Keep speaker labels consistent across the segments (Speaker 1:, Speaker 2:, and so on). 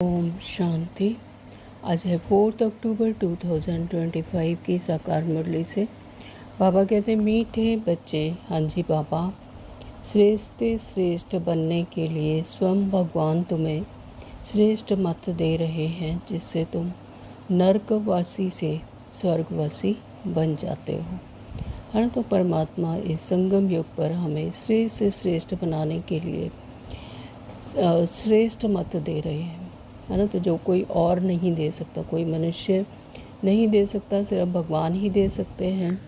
Speaker 1: ओम शांति। आज है 4 अक्टूबर 2025 की साकार मुरली से बाबा कहते हैं, मीठे बच्चे, हाँ जी बाबा, श्रेष्ठ श्रेष्ठ बनने के लिए स्वयं भगवान तुम्हें श्रेष्ठ मत दे रहे हैं, जिससे तुम नरकवासी से स्वर्गवासी बन जाते हो। है ना। तो परमात्मा इस संगम युग पर हमें श्रेष्ठ से श्रेष्ठ बनाने के लिए श्रेष्ठ मत दे रहे हैं, है ना। तो जो कोई और नहीं दे सकता, कोई मनुष्य नहीं दे सकता, सिर्फ भगवान ही दे सकते हैं,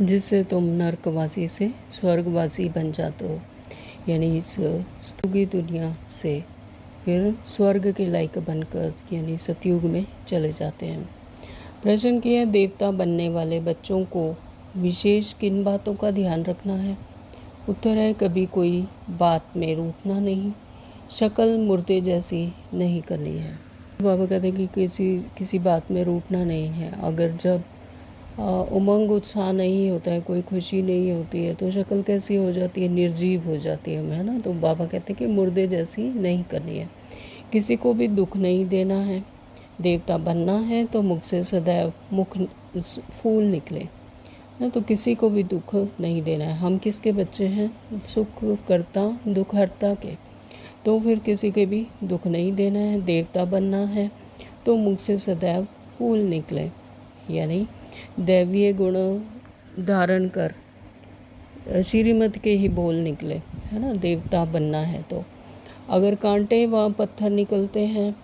Speaker 1: जिससे तुम नरकवासी से स्वर्गवासी बन जाते हो, यानी इस स्तुगी दुनिया से फिर स्वर्ग के लायक बनकर यानी सतयुग में चले जाते हैं। प्रश्न किया, देवता बनने वाले बच्चों को विशेष किन बातों का ध्यान रखना है? उत्तर है, कभी कोई बात में रूठना नहीं, शक्ल मुर्दे जैसी नहीं करनी है। बाबा कहते हैं कि किसी बात में रूठना नहीं है। अगर जब उमंग उत्साह नहीं होता है, कोई खुशी नहीं होती है, तो शक्ल कैसी हो जाती है? निर्जीव हो जाती है ना। तो बाबा कहते हैं कि मुर्दे जैसी नहीं करनी है, किसी को भी दुख नहीं देना है। देवता बनना है तो मुख से सदैव मुख फूल निकले ना, तो किसी को भी दुख नहीं देना है। हम किसके बच्चे हैं? सुख करता दुख हरता के, तो फिर किसी के भी दुख नहीं देना है। देवता बनना है तो मुख से सदैव फूल निकले, यानी दैवीय गुण धारण कर श्रीमत के ही बोल निकले, है ना। देवता बनना है तो अगर कांटे व पत्थर निकलते हैं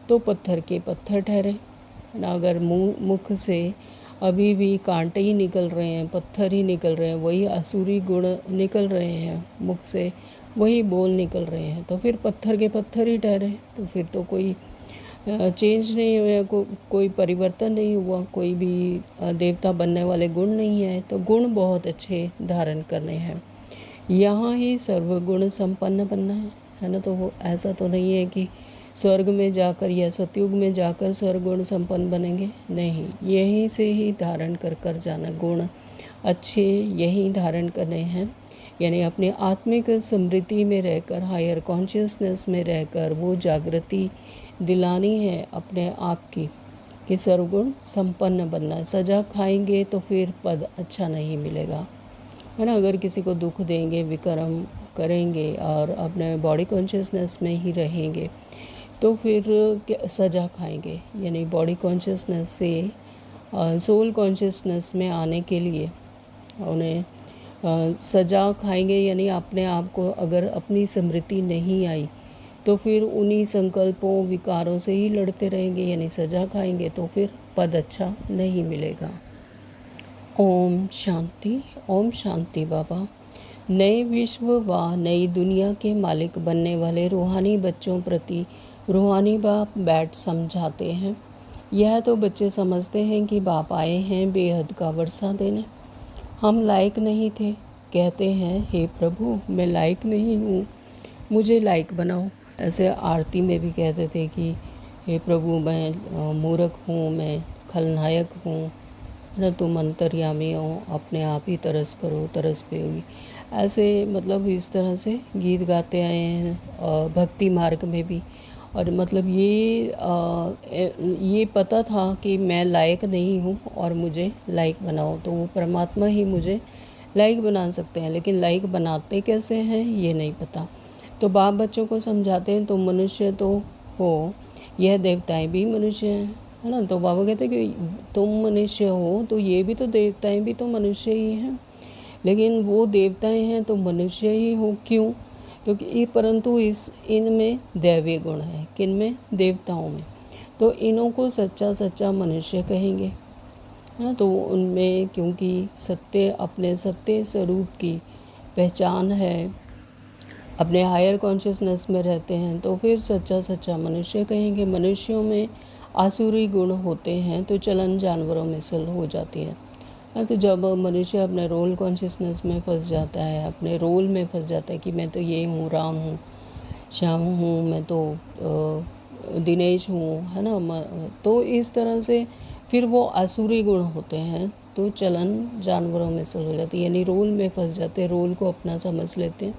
Speaker 1: तो पत्थर के पत्थर ठहरे ना। अगर मुख से अभी भी कांटे ही निकल रहे हैं, पत्थर ही निकल रहे हैं, वही आसुरी गुण निकल रहे हैं मुख से, वही बोल निकल रहे हैं, तो फिर पत्थर के पत्थर ही ठहरे। तो फिर तो कोई चेंज नहीं हुआ, कोई परिवर्तन नहीं हुआ, कोई भी देवता बनने वाले गुण नहीं है। तो गुण बहुत अच्छे धारण करने हैं, यहाँ ही सर्वगुण संपन्न बनना है ना। तो वो ऐसा तो नहीं है कि स्वर्ग में जाकर या सतयुग में जाकर सर्वगुण संपन्न बनेंगे, नहीं, यहीं से ही धारण कर जाना। गुण अच्छे यहीं धारण करने हैं, यानी अपने आत्मिक स्मृति में रहकर, हायर कॉन्शियसनेस में रहकर वो जागृति दिलानी है अपने आप की कि सर्वगुण संपन्न बनना है। सजा खाएंगे तो फिर पद अच्छा नहीं मिलेगा, है ना। अगर किसी को दुख देंगे, विकर्म करेंगे और अपने बॉडी कॉन्शियसनेस में ही रहेंगे, तो फिर सजा खाएंगे। यानी बॉडी कॉन्शियसनेस से सोल कॉन्शियसनेस में आने के लिए उन्हें सजा खाएंगे, यानी अपने आप को अगर अपनी स्मृति नहीं आई तो फिर उन्हीं संकल्पों विकारों से ही लड़ते रहेंगे, यानी सजा खाएंगे, तो फिर पद अच्छा नहीं मिलेगा। ओम शांति। ओम शांति बाबा। नए विश्व व नई दुनिया के मालिक बनने वाले रूहानी बच्चों प्रति रूहानी बाप बैठ समझाते हैं। यह तो बच्चे समझते हैं कि बाप आए हैं बेहद का वर्षा देने। हम लायक नहीं थे, कहते हैं, हे प्रभु मैं लायक नहीं हूँ, मुझे लायक बनाओ। ऐसे आरती में भी कहते थे कि हे प्रभु मैं मूर्ख हूँ, मैं खलनायक हूँ ना, तुम अंतर्यामी हो, अपने आप ही तरस करो, तरस पे हुई। ऐसे मतलब इस तरह से गीत गाते आए हैं भक्ति मार्ग में भी। और मतलब ये पता था कि मैं लायक नहीं हूँ और मुझे लायक बनाओ, तो वो परमात्मा ही मुझे लायक बना सकते हैं, लेकिन लायक बनाते कैसे हैं ये नहीं पता। तो बाप बच्चों को समझाते हैं, तुम मनुष्य तो हो, यह देवताएं भी मनुष्य हैं, है ना। तो बाबा कहते हैं कि तुम मनुष्य हो तो ये भी तो देवताएं भी तो मनुष्य ही हैं, लेकिन वो देवताएं हैं तो मनुष्य ही हो, क्यों? क्योंकि परंतु इनमें दैवीय गुण है। किन में? देवताओं में। तो इन्हों को सच्चा सच्चा मनुष्य कहेंगे, है ना। तो उनमें क्योंकि सत्य, अपने सत्य स्वरूप की पहचान है, अपने हायर कॉन्शियसनेस में रहते हैं, तो फिर सच्चा सच्चा मनुष्य कहेंगे। मनुष्यों में आसुरी गुण होते हैं तो चलन जानवरों में सल हो जाती है। तो जब मनुष्य अपने रोल कॉन्शियसनेस में फंस जाता है, अपने रोल में फंस जाता है कि मैं तो ये हूँ, राम हूँ, श्याम हूँ, मैं तो दिनेश हूँ, है ना, तो इस तरह से फिर वो आसुरी गुण होते हैं तो चलन जानवरों में सल हो जाती है, यानी रोल में फंस जाते हैं, रोल को अपना समझ लेते हैं,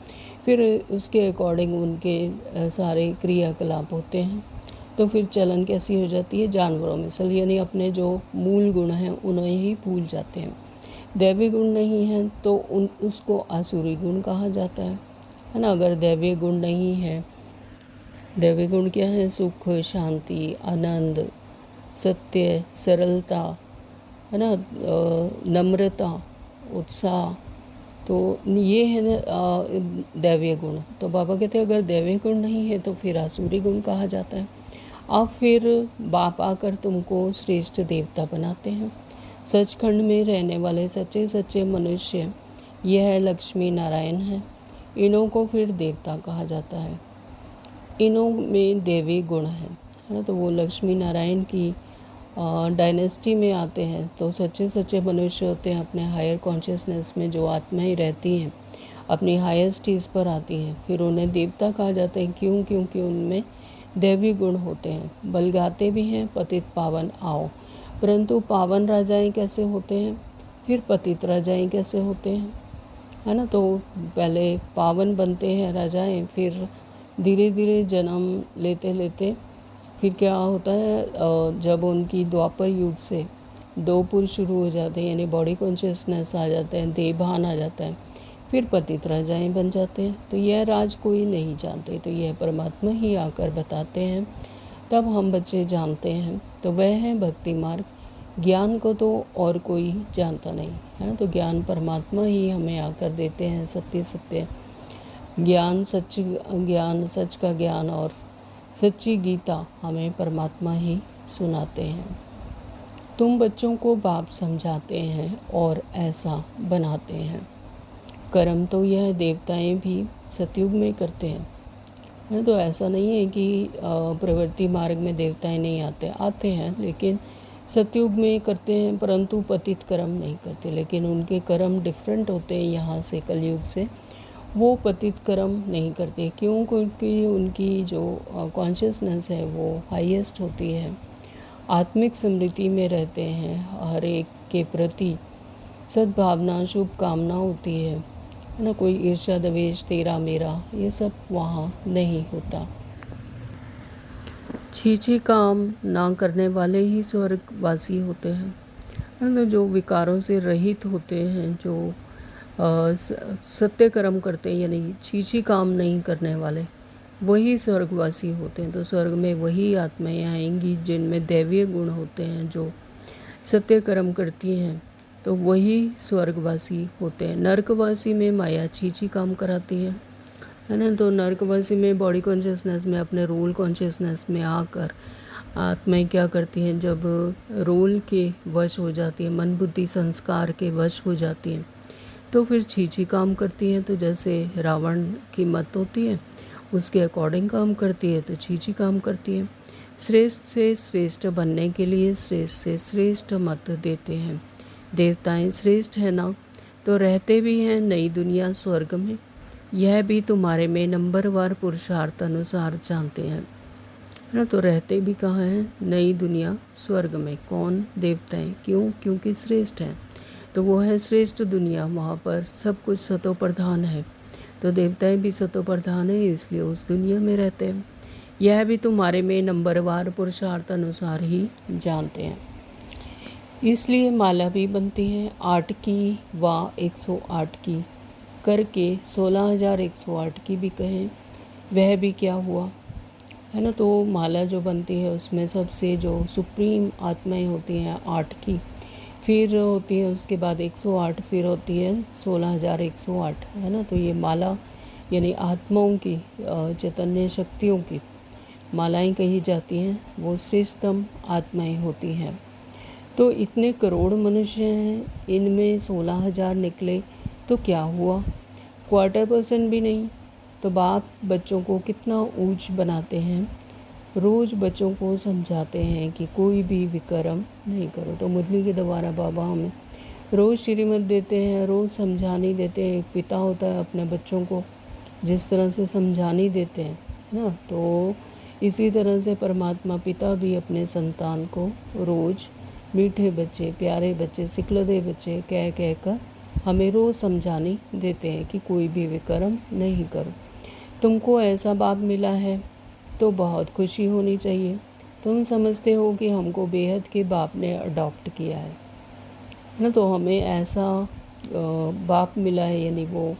Speaker 1: फिर उसके अकॉर्डिंग उनके सारे क्रियाकलाप होते हैं। तो फिर चलन कैसी हो जाती है, जानवरों में सल, यानी अपने जो मूल गुण हैं उन्हें ही भूल जाते हैं। दैवी गुण नहीं है तो उसको आसुरी गुण कहा जाता है ना। अगर दैवीय गुण नहीं है, दैवीय गुण क्या है, सुख, शांति, आनंद, सत्य, सरलता, है ना, नम्रता, उत्साह, तो ये है दैवीय गुण। तो बाबा कहते हैं अगर दैवीय गुण नहीं है तो फिर आसुरी गुण कहा जाता है। अब फिर बाप आकर तुमको श्रेष्ठ देवता बनाते हैं। सचखंड में रहने वाले सच्चे सच्चे मनुष्य, यह लक्ष्मी नारायण है, इन्हों को फिर देवता कहा जाता है। इन्हों में देवी गुण है ना। तो वो लक्ष्मी नारायण की डायनेस्टी में आते हैं। तो सच्चे सच्चे मनुष्य होते हैं, अपने हायर कॉन्शियसनेस में जो आत्माएं रहती हैं, अपनी हायर स्टेज पर आती हैं, फिर उन्हें देवता कहा जाता है। क्यों? क्योंकि उनमें दैवी गुण होते हैं। बल गाते भी हैं, पतित पावन आओ। परंतु पावन राजाएं कैसे होते हैं, फिर पतित राजाएं कैसे होते हैं, है ना। तो पहले पावन बनते हैं राजाएं, फिर धीरे धीरे जन्म लेते लेते फिर क्या होता है, जब उनकी द्वापर युग से दो पुरुष शुरू हो जाते हैं, यानी बॉडी कॉन्शियसनेस आ जाता है, देह भान आ जाता है, फिर पतित राजाएं बन जाते हैं। तो यह राज कोई नहीं जानते, तो यह परमात्मा ही आकर बताते हैं, तब हम बच्चे जानते हैं। तो वह है भक्ति मार्ग। ज्ञान को तो और कोई जानता नहीं है ना। तो ज्ञान परमात्मा ही हमें आकर देते हैं, सत्य सत्य ज्ञान, सच ज्ञान, सच का ज्ञान और सच्ची गीता हमें परमात्मा ही सुनाते हैं। तुम बच्चों को बाप समझाते हैं और ऐसा बनाते हैं। कर्म तो यह देवताएं भी सतयुग में करते हैं। तो ऐसा नहीं है कि प्रवृत्ति मार्ग में देवताएं नहीं आते हैं, लेकिन सतयुग में करते हैं, परंतु पतित कर्म नहीं करते। लेकिन उनके कर्म डिफरेंट होते हैं यहाँ से, कलयुग से। वो पतित कर्म नहीं करते। क्यों? क्योंकि उनकी जो कॉन्शियसनेस है वो हाईएस्ट होती है, आत्मिक स्मृति में रहते हैं, हर एक के प्रति सद्भावना, शुभ कामना होती है ना। कोई ईर्ष्या, द्वेष, तेरा मेरा, ये सब वहाँ नहीं होता। छीछी काम ना करने वाले ही स्वर्गवासी होते हैं। तो जो विकारों से रहित होते हैं, जो सत्य कर्म करते हैं, यानी छीछी काम नहीं करने वाले, वही स्वर्गवासी होते हैं। तो स्वर्ग में वही आत्माएं आएंगी जिनमें दैवीय गुण होते हैं, जो सत्य कर्म करती हैं, तो वही स्वर्गवासी होते हैं। नरकवासी में माया छीछी काम कराती है ना। तो नरकवासी में बॉडी कॉन्शियसनेस में, अपने रोल कॉन्शियसनेस में आकर आत्माएं क्या करती हैं, जब रोल के वश हो जाती है, मन बुद्धि संस्कार के वश हो जाती हैं, तो फिर छीछी काम करती हैं। तो जैसे रावण की मत होती है, उसके अकॉर्डिंग काम करती है, तो छीछी काम करती है। श्रेष्ठ से श्रेष्ठ बनने के लिए श्रेष्ठ से श्रेष्ठ मत देते हैं। देवताएं श्रेष्ठ है ना, तो रहते भी हैं नई दुनिया स्वर्ग में। यह भी तुम्हारे में नंबरवार पुरुषार्थ अनुसार जानते हैं, है ना। तो रहते भी कहाँ हैं, नई दुनिया स्वर्ग में। कौन? देवताएं। क्यों? क्योंकि श्रेष्ठ हैं। तो वो है श्रेष्ठ दुनिया, वहाँ पर सब कुछ सतो प्रधान है। तो देवताएं भी सतो प्रधान है, इसलिए उस दुनिया में रहते हैं। यह भी तुम्हारे में नंबरवार पुरुषार्थ अनुसार ही जानते हैं। इसलिए माला भी बनती है 8 की व 108 की करके 16,108 की भी कहें, वह भी क्या हुआ, है ना। तो माला जो बनती है उसमें सबसे जो सुप्रीम आत्माएं होती हैं 8 की, फिर होती है उसके बाद 108, फिर होती है 16,108, है ना। तो ये माला यानी आत्माओं की, चैतन्य शक्तियों की मालाएं कही जाती हैं, वो श्रेष्ठतम आत्माएं होती हैं। तो इतने करोड़ मनुष्य हैं, इनमें 16,000 निकले तो क्या हुआ, 1/4% भी नहीं। तो बाप बच्चों को कितना ऊंच बनाते हैं, रोज़ बच्चों को समझाते हैं कि कोई भी विकर्म नहीं करो। तो मुरली के द्वारा बाबा हमें रोज़ श्रीमत देते हैं, रोज़ समझानी देते हैं। एक पिता होता है अपने बच्चों को जिस तरह से समझानी देते हैं, है ना। तो इसी तरह से परमात्मा पिता भी अपने संतान को रोज़ मीठे बच्चे, प्यारे बच्चे, सिकलदे बच्चे कह कर हमें रोज़ समझानी देते हैं कि कोई भी विकर्म नहीं करो। तुमको ऐसा बाप मिला है तो बहुत खुशी होनी चाहिए। तुम समझते हो कि हमको बेहद के बाप ने अडॉप्ट किया है ना, तो हमें ऐसा बाप मिला है, यानी वो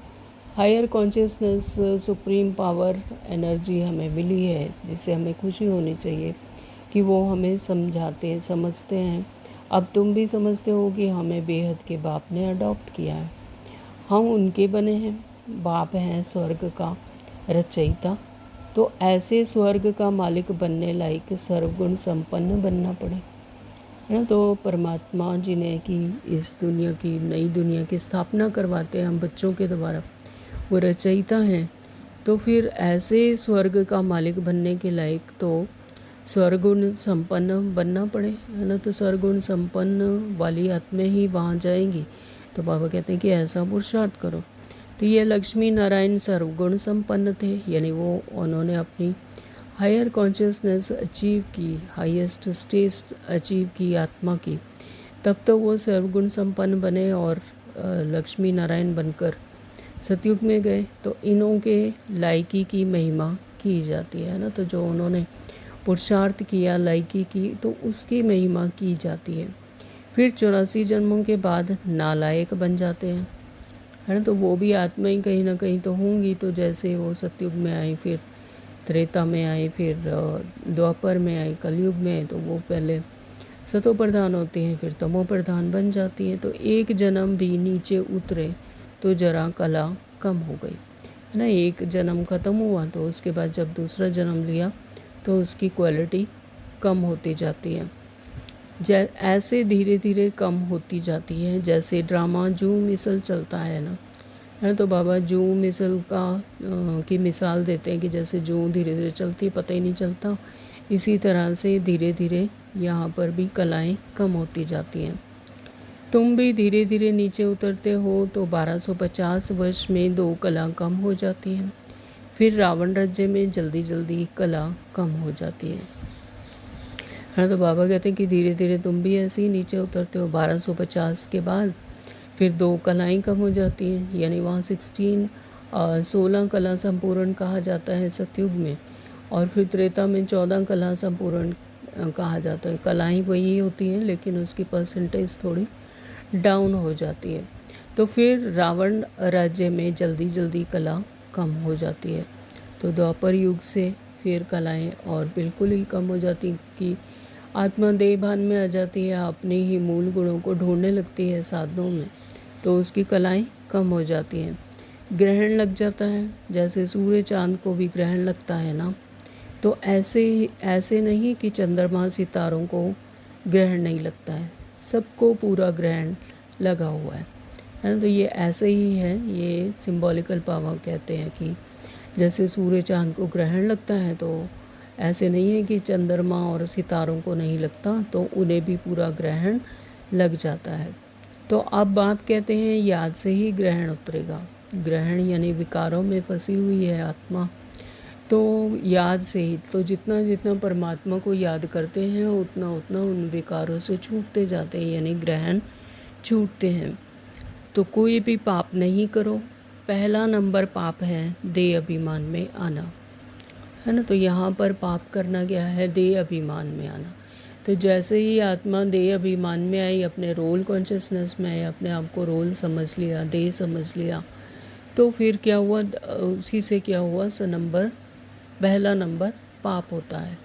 Speaker 1: higher consciousness, supreme power, energy हमें मिली है, जिससे हमें खुशी होनी चाहिए कि वो हमें समझाते समझते हैं। अब तुम भी समझते हो कि हमें बेहद के बाप ने अडॉप्ट किया है, हम उनके बने हैं, बाप हैं स्वर्ग का रचयिता। तो ऐसे स्वर्ग का मालिक बनने लायक सर्वगुण संपन्न बनना पड़े, है ना। तो परमात्मा जिन्हें कि इस दुनिया की, नई दुनिया की स्थापना करवाते हैं हम बच्चों के द्वारा, वो रचयिता हैं। तो फिर ऐसे स्वर्ग का मालिक बनने के लायक तो स्वर्गुण संपन्न बनना पड़े, है ना। तो स्वर्गुण संपन्न वाली आत्मा ही वहाँ जाएंगी। तो बाबा कहते हैं कि ऐसा पुरुषार्थ करो। तो ये लक्ष्मी नारायण सर्वगुण संपन्न थे, यानी वो उन्होंने अपनी हायर कॉन्शियसनेस अचीव की, हाईएस्ट स्टेज अचीव की आत्मा की, तब तो वो सर्वगुण संपन्न बने और लक्ष्मी नारायण बनकर सतयुग में गए। तो इन्हों के लायकी की महिमा की जाती है ना। तो जो उन्होंने पुरुषार्थ किया, लायकी की, तो उसकी महिमा की जाती है। फिर 84 जन्मों के बाद नालायक बन जाते हैं, है ना। तो वो भी आत्मा ही कहीं ना कहीं तो होंगी। तो जैसे वो सतयुग में आई, फिर त्रेता में आई, फिर द्वापर में आई, कलयुग में आई, तो वो पहले सतो प्रधान होती हैं, फिर तमो प्रधान बन जाती हैं। तो एक जन्म भी नीचे उतरे तो जरा कला कम हो गई, है ना। एक जन्म ख़त्म हुआ तो उसके बाद जब दूसरा जन्म लिया तो उसकी क्वालिटी कम होती जाती है। ऐसे धीरे धीरे कम होती जाती है। जैसे ड्रामा जू मिसल चलता है ना, है। तो बाबा जू मिसल की मिसाल देते हैं कि जैसे जू धीरे धीरे चलती, पता ही नहीं चलता। इसी तरह से धीरे धीरे यहाँ पर भी कलाएं कम होती जाती हैं। तुम भी धीरे धीरे नीचे उतरते हो तो 1250 वर्ष में 2 कला कम हो जाती हैं। फिर रावण राज्य में जल्दी जल्दी कला कम हो जाती है। तो बाबा कहते हैं कि धीरे धीरे तुम भी ऐसे ही नीचे उतरते हो। 1250 के बाद फिर 2 कलाएँ कम हो जाती हैं, यानी वहाँ 16 कला संपूर्ण कहा जाता है सतयुग में, और फिर त्रेता में 14 कला संपूर्ण कहा जाता है। कलाएँ वही होती हैं लेकिन उसकी परसेंटेज थोड़ी डाउन हो जाती है। तो फिर रावण राज्य में जल्दी जल्दी कला कम हो जाती है। तो द्वापर युग से फिर कलाएँ और बिल्कुल ही कम हो जाती, कि आत्मा देह भान में आ जाती है, अपने ही मूल गुणों को ढूंढने लगती है साधनों में, तो उसकी कलाएँ कम हो जाती हैं। ग्रहण लग जाता है, जैसे सूर्य चांद को भी ग्रहण लगता है ना, तो ऐसे नहीं कि चंद्रमा सितारों को ग्रहण नहीं लगता है, सबको पूरा ग्रहण लगा हुआ है ना। तो ये ऐसे ही है, ये सिंबॉलिकल पावर कहते हैं कि जैसे सूर्य चांद को ग्रहण लगता है, तो ऐसे नहीं है कि चंद्रमा और सितारों को नहीं लगता, तो उन्हें भी पूरा ग्रहण लग जाता है। तो अब आप कहते हैं याद से ही ग्रहण उतरेगा। ग्रहण यानी विकारों में फंसी हुई है आत्मा, तो याद से ही, तो जितना जितना परमात्मा को याद करते हैं उतना उतना उन विकारों से छूटते जाते हैं, यानी ग्रहण छूटते हैं। तो कोई भी पाप नहीं करो। पहला नंबर पाप है देह अभिमान में आना, है ना। तो यहाँ पर पाप करना क्या है? देह अभिमान में आना। तो जैसे ही आत्मा देह अभिमान में आई, अपने रोल कॉन्शियसनेस में आई, अपने आप को रोल समझ लिया, देह समझ लिया, तो फिर क्या हुआ? उसी से क्या हुआ? पहला नंबर पाप होता है।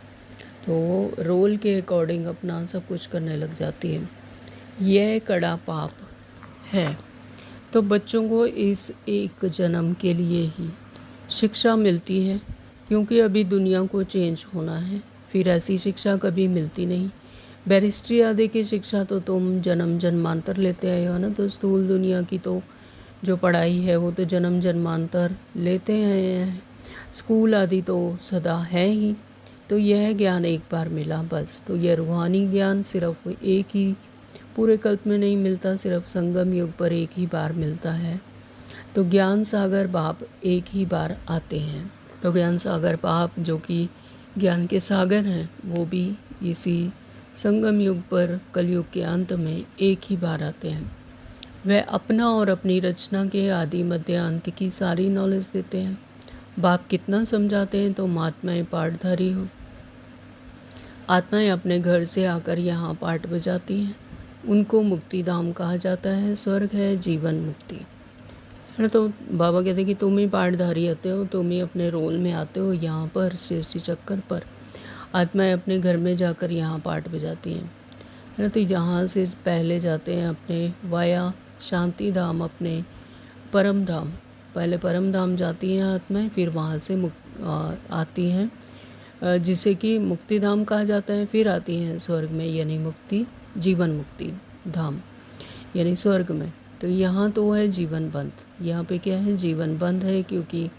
Speaker 1: तो वो रोल के अकॉर्डिंग अपना सब कुछ करने लग जाती है। यह कड़ा पाप है। तो बच्चों को इस एक जन्म के लिए ही शिक्षा मिलती है, क्योंकि अभी दुनिया को चेंज होना है। फिर ऐसी शिक्षा कभी मिलती नहीं। बैरिस्ट्री आदि की शिक्षा तो तुम जन्म जन्मांतर लेते आए हो ना। तो स्थूल दुनिया की तो जो पढ़ाई है वो तो जन्म जन्मांतर लेते आए हैं। स्कूल आदि तो सदा है ही। तो यह ज्ञान एक बार मिला बस। तो यह रूहानी ज्ञान सिर्फ एक ही पूरे कल्प में नहीं मिलता, सिर्फ संगम युग पर एक ही बार मिलता है। तो ज्ञान सागर बाप एक ही बार आते हैं। तो ज्ञान सागर बाप जो कि ज्ञान के सागर हैं, वो भी इसी संगम युग पर कलयुग के अंत में एक ही बार आते हैं। वह अपना और अपनी रचना के आदि मध्य अंत की सारी नॉलेज देते हैं। बाप कितना समझाते हैं तो आत्माएं पाठधारी हो। आत्माएं अपने घर से आकर यहाँ पाठ बजाती हैं, उनको मुक्ति धाम कहा जाता है। स्वर्ग है जीवन मुक्ति, है ना। तो बाबा कहते हैं कि तुम ही पाठधारी आते हो, तुम ही अपने रोल में आते हो यहाँ पर सृष्टि चक्कर पर। आत्माएं अपने घर में जाकर यहाँ पाठ बजाती हैं, है ना। तो यहाँ से पहले जाते हैं अपने वाया शांति धाम, अपने परम धाम। पहले परम धाम जाती हैं आत्माएं, फिर वहाँ से आती हैं जिसे कि मुक्ति धाम कहा जाता है। फिर आती हैं स्वर्ग में, यानी मुक्ति जीवन मुक्ति धाम यानी स्वर्ग में। तो यहाँ तो है जीवन बंद, यहाँ पे क्या है, जीवन बंद है, क्योंकि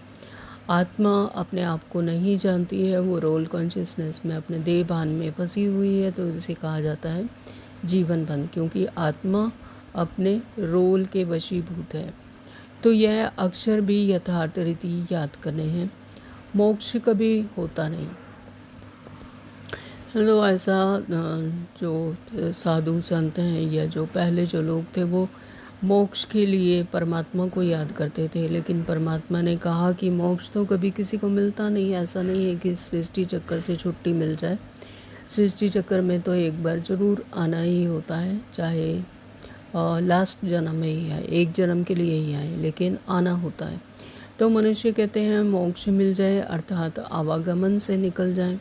Speaker 1: आत्मा अपने आप को नहीं जानती है, वो रोल कॉन्शियसनेस में अपने देह भान में फंसी हुई है। तो इसे कहा जाता है जीवन बंद, क्योंकि आत्मा अपने रोल के वशीभूत है। तो यह अक्षर भी यथार्थ रीति याद करने हैं। मोक्ष कभी होता नहीं। तो ऐसा जो साधु संत हैं या जो पहले जो लोग थे वो मोक्ष के लिए परमात्मा को याद करते थे, लेकिन परमात्मा ने कहा कि मोक्ष तो कभी किसी को मिलता नहीं। ऐसा नहीं है कि सृष्टि चक्कर से छुट्टी मिल जाए। सृष्टि चक्कर में तो एक बार ज़रूर आना ही होता है, चाहे लास्ट जन्म में ही आए, एक जन्म के लिए ही आए, लेकिन आना होता है। तो मनुष्य कहते हैं मोक्ष मिल जाए, अर्थात आवागमन से निकल जाए,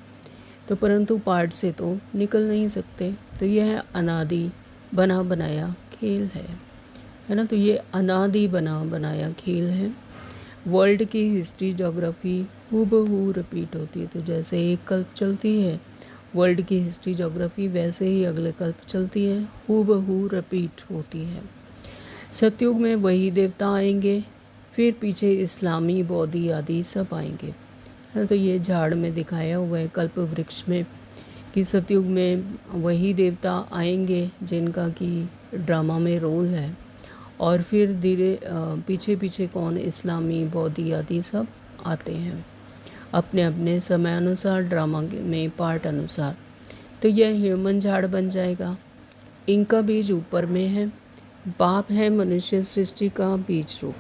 Speaker 1: तो परंतु पाठ से तो निकल नहीं सकते। तो यह अनादि बना बनाया खेल है ना। तो ये अनादि बना बनाया खेल है। वर्ल्ड की हिस्ट्री जोग्राफी हूबहू रिपीट होती है। तो जैसे एक कल्प चलती है वर्ल्ड की हिस्ट्री जोग्राफी, वैसे ही अगले कल्प चलती है, हूबहू रिपीट होती है। सतयुग में वही देवता आएंगे, फिर पीछे इस्लामी बौद्धि आदि सब आएंगे, है। तो ये झाड़ में दिखाया हुआ है कल्प वृक्ष में कि सतयुग में वही देवता आएंगे जिनका कि ड्रामा में रोल है, और फिर धीरे पीछे पीछे कौन, इस्लामी बौद्धि आदि सब आते हैं अपने अपने समय अनुसार, ड्रामा में पार्ट अनुसार। तो यह ह्यूमन झाड़ बन जाएगा। इनका बीज ऊपर में है। बाप है मनुष्य सृष्टि का बीज रूप,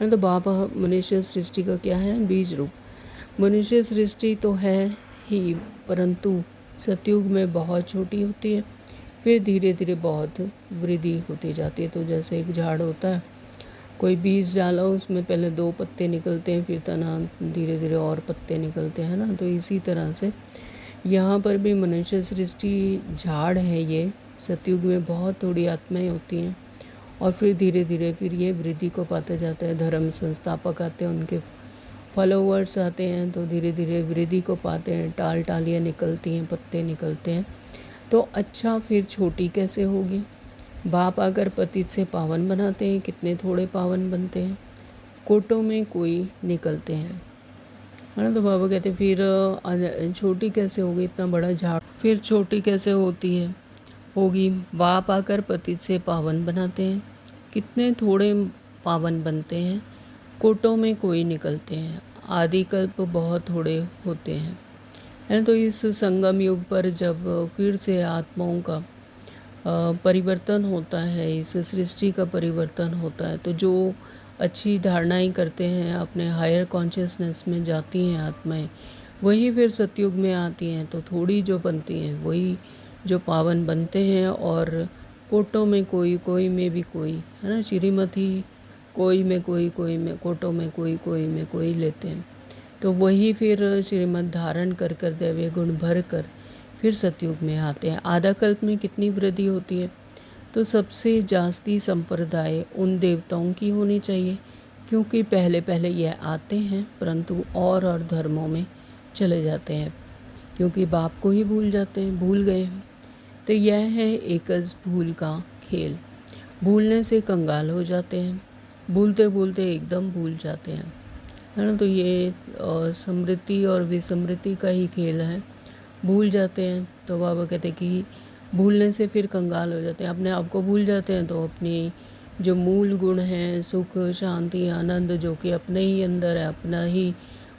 Speaker 1: तो बाप मनुष्य सृष्टि का क्या है, बीज रूप। मनुष्य सृष्टि तो है ही, परंतु सतयुग में बहुत छोटी होती है, फिर धीरे धीरे बहुत वृद्धि होती जाती है। तो जैसे एक झाड़ होता है, कोई बीज डाला, उसमें पहले 2 पत्ते निकलते हैं, फिर तना धीरे धीरे और पत्ते निकलते हैं ना। तो इसी तरह से यहाँ पर भी मनुष्य सृष्टि झाड़ है। ये सतयुग में बहुत थोड़ी आत्माएं होती हैं, और फिर धीरे धीरे फिर ये वृद्धि को पाते जाते हैं। धर्म संस्थापक आते हैं, उनके फॉलोवर्स आते हैं, तो धीरे धीरे वृद्धि को पाते हैं। टाल टालियाँ निकलती हैं, पत्ते निकलते हैं। तो अच्छा, फिर छोटी कैसे होगी। बाप अगर पतित से पावन बनाते हैं, कितने थोड़े पावन बनते हैं, कोटों में कोई निकलते हैं, है ना। तो बाबा कहते हैं फिर छोटी कैसे होगी, इतना बड़ा झाड़ फिर छोटी कैसे होगी। बाप आकर पतित से पावन बनाते हैं, कितने थोड़े पावन बनते हैं, कोटों में कोई निकलते हैं। आदि कल्प बहुत थोड़े होते हैं, है। तो इस संगम युग पर जब फिर से आत्माओं का परिवर्तन होता है, इस सृष्टि का परिवर्तन होता है, तो जो अच्छी धारणाएं करते हैं, अपने हायर कॉन्शियसनेस में जाती हैं आत्माएं, वही फिर सतयुग में आती हैं। तो थोड़ी जो बनती हैं वही जो पावन बनते हैं, और कोटों में कोई, कोई में भी कोई, है ना। श्रीमती कोई में कोई, कोई में, कोटों में कोई, कोई में कोई लेते हैं। तो वही फिर श्रीमत धारण कर कर दैवीय गुण भर कर फिर सतयुग में आते हैं। आधा कल्प में कितनी वृद्धि होती है, तो सबसे जास्ती संप्रदाय उन देवताओं की होनी चाहिए, क्योंकि पहले पहले यह आते हैं, परंतु और धर्मों में चले जाते हैं, क्योंकि बाप को ही भूल जाते हैं, भूल गए हैं। तो यह है एकज भूल का खेल। भूलने से कंगाल हो जाते हैं, भूलते भूलते एकदम भूल जाते हैं, है ना। तो ये स्मृति और विस्मृति का ही खेल है, भूल जाते हैं। तो बाबा कहते हैं कि भूलने से फिर कंगाल हो जाते हैं, अपने आप को भूल जाते हैं। तो अपनी जो मूल गुण हैं, सुख शांति आनंद, जो कि अपने ही अंदर है, अपना ही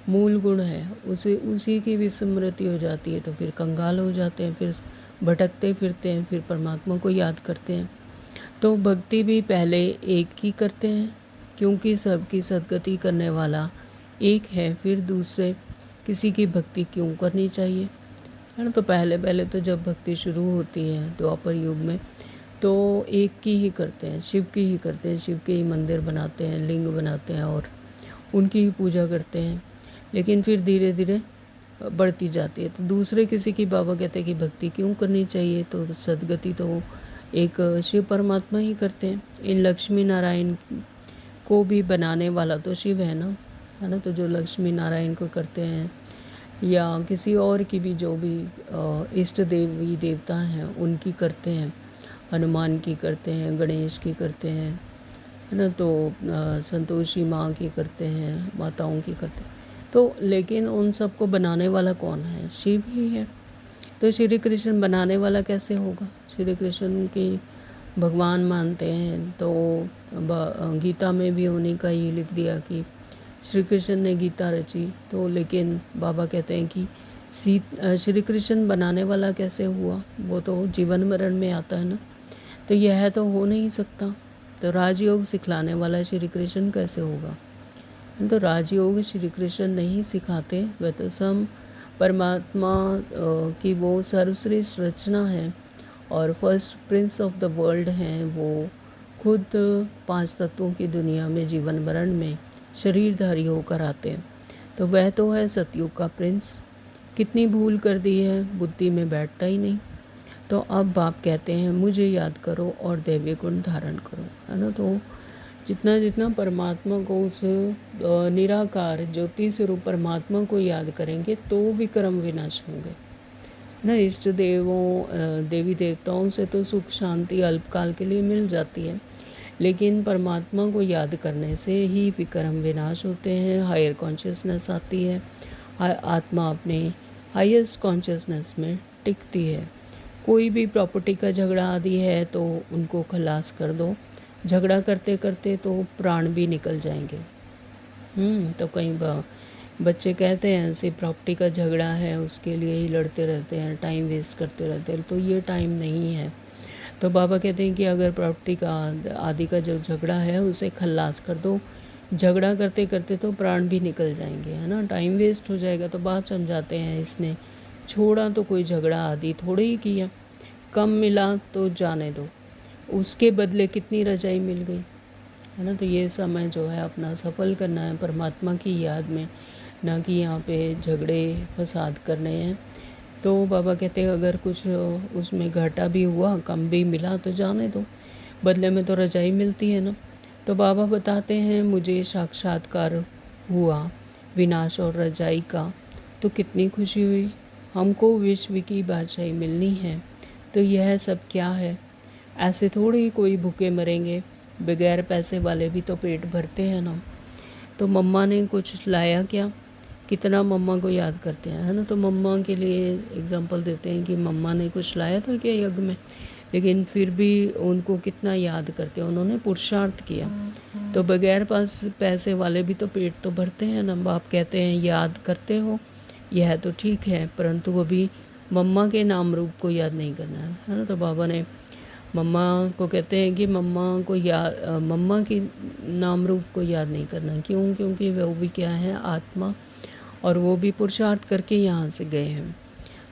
Speaker 1: मूल गुण है, उसी की विस्मृति हो जाती है। तो फिर कंगाल हो जाते हैं, फिर भटकते फिरते हैं, फिर परमात्मा को याद करते हैं। तो भक्ति भी पहले एक ही करते हैं, क्योंकि सबकी सदगति करने वाला एक है, फिर दूसरे किसी की भक्ति क्यों करनी चाहिए, है ना। तो पहले पहले तो जब भक्ति शुरू होती है द्वापर युग में, तो एक की ही करते हैं, शिव की ही करते हैं, शिव के ही मंदिर बनाते हैं, लिंग बनाते हैं और उनकी ही पूजा करते हैं। लेकिन फिर धीरे धीरे बढ़ती जाती है, तो दूसरे किसी की बाबा कहते हैं कि भक्ति क्यों करनी चाहिए, तो सदगति तो एक शिव परमात्मा ही करते हैं। इन लक्ष्मी नारायण को भी बनाने वाला तो शिव है ना, है ना। तो जो लक्ष्मी नारायण को करते हैं या किसी और की भी जो भी इष्ट देवी देवता हैं उनकी करते हैं, हनुमान की करते हैं, गणेश की करते हैं, है ना। तो संतोषी माँ की करते हैं, माताओं की करते हैं। तो लेकिन उन सबको बनाने वाला कौन है, शिव ही है। तो श्री कृष्ण बनाने वाला कैसे होगा, श्री कृष्ण की भगवान मानते हैं। तो गीता में भी उन्हीं का ये लिख दिया कि श्री कृष्ण ने गीता रची। तो लेकिन बाबा कहते हैं कि श्री कृष्ण बनाने वाला कैसे हुआ, वो तो जीवन मरण में आता है ना, तो यह तो हो नहीं सकता। तो राजयोग सिखलाने वाला श्री कृष्ण कैसे होगा, तो राजयोग श्री कृष्ण नहीं सिखाते, वह तो सम परमात्मा की वो सर्वश्रेष्ठ रचना है और first Prince of the world हैं। वो खुद 5 तत्वों की दुनिया में जीवन मरण में शरीरधारी होकर आते हैं। तो वह तो है सतयुग का प्रिंस। कितनी भूल कर दी है, बुद्धि में बैठता ही नहीं। तो अब बाप कहते हैं मुझे याद करो और दैवीय गुण धारण करो, है ना। तो जितना जितना परमात्मा को, उस निराकार ज्योति स्वरूप परमात्मा को याद करेंगे तो विक्रम विनाश होंगे ना। इष्ट देवों देवी देवताओं से तो सुख शांति अल्पकाल के लिए मिल जाती है, लेकिन परमात्मा को याद करने से ही विक्रम विनाश होते हैं, हायर कॉन्शियसनेस आती है, आत्मा अपने हाईएस्ट कॉन्शियसनेस में टिकती है। कोई भी प्रॉपर्टी का झगड़ा आदि है तो उनको खलास कर दो, झगड़ा करते करते तो प्राण भी निकल जाएंगे। तो कई बच्चे कहते हैं ऐसे प्रॉपर्टी का झगड़ा है उसके लिए ही लड़ते रहते हैं, टाइम वेस्ट करते रहते हैं, तो ये टाइम नहीं है। तो बाबा कहते हैं कि अगर प्रॉपर्टी का आदि का जो झगड़ा है उसे खल्लास कर दो, झगड़ा करते करते तो प्राण भी निकल जाएंगे, है ना, टाइम वेस्ट हो जाएगा। तो बाप समझाते हैं इसने छोड़ा तो कोई झगड़ा आदि थोड़े ही किया, कम मिला तो जाने दो, उसके बदले कितनी रजाई मिल गई, है ना। तो ये समय जो है अपना सफल करना है परमात्मा की याद में, ना कि यहाँ पे झगड़े फसाद करने हैं। तो बाबा कहते हैं अगर कुछ उसमें घाटा भी हुआ, कम भी मिला तो जाने दो, बदले में तो रजाई मिलती है ना। तो बाबा बताते हैं मुझे साक्षात्कार हुआ विनाश और रजाई का, तो कितनी खुशी हुई। हमको विश्व की बादशाही मिलनी है, तो यह सब क्या है। ऐसे थोड़ी ही कोई भूखे मरेंगे, बगैर पैसे वाले भी तो पेट भरते हैं ना। तो मम्मा ने कुछ लाया क्या, कितना मम्मा को याद करते हैं, है ना। तो मम्मा के लिए एग्जांपल देते हैं कि मम्मा ने कुछ लाया था क्या यज्ञ में, लेकिन फिर भी उनको कितना याद करते हैं, उन्होंने पुरुषार्थ किया। तो बगैर पास पैसे वाले भी तो पेट तो भरते हैं ना। बाप कहते हैं याद करते हो यह तो ठीक है, परंतु अभी मम्मा के नाम रूप को याद नहीं करना है ना। तो बाबा ने मम्मा को कहते हैं कि मम्मा की नाम रूप को याद नहीं करना। क्यों, क्योंकि वो भी क्या है, आत्मा, और वो भी पुरुषार्थ करके यहाँ से गए हैं।